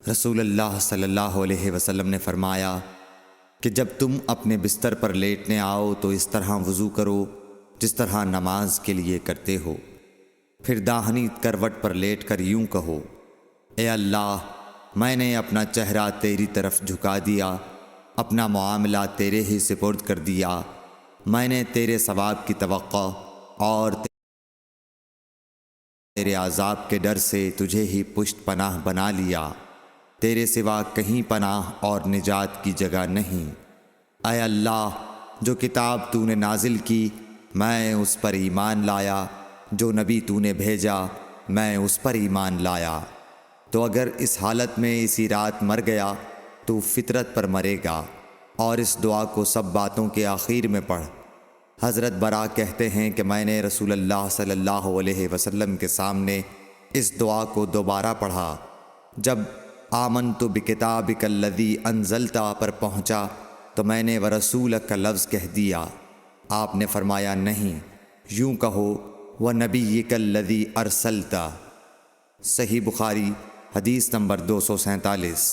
رسول اللہ صلی اللہ علیہ وسلم نے فرمایا کہ جب تم اپنے بستر پر لیٹنے آؤ تو اس طرح وضو کرو جس طرح نماز کے لیے کرتے ہو، پھر داہنی کروٹ پر لیٹ کر یوں کہو: اے اللہ، میں نے اپنا چہرہ تیری طرف جھکا دیا، اپنا معاملہ تیرے ہی سپرد کر دیا، میں نے تیرے ثواب کی توقع اور تیرے عذاب کے ڈر سے تجھے ہی پشت پناہ بنا لیا، تیرے سوا کہیں پناہ اور نجات کی جگہ نہیں۔ اے اللہ، جو کتاب تو نے نازل کی میں اس پر ایمان لایا، جو نبی تو نے بھیجا میں اس پر ایمان لایا، تو اگر اس حالت میں اسی رات مر گیا تو فطرت پر مرے گا، اور اس دعا کو سب باتوں کے آخر میں پڑھ۔ حضرت برا کہتے ہیں کہ میں نے رسول اللہ صلی اللہ علیہ وسلم کے سامنے اس دعا کو دوبارہ پڑھا۔ جب آمنت بکتابک الذی انزلت پر پہنچا تو میں نے ورسولک کا لفظ کہہ دیا۔ آپ نے فرمایا نہیں، یوں کہو ونبیک الذی ارسلت۔ صحیح بخاری حدیث نمبر 247۔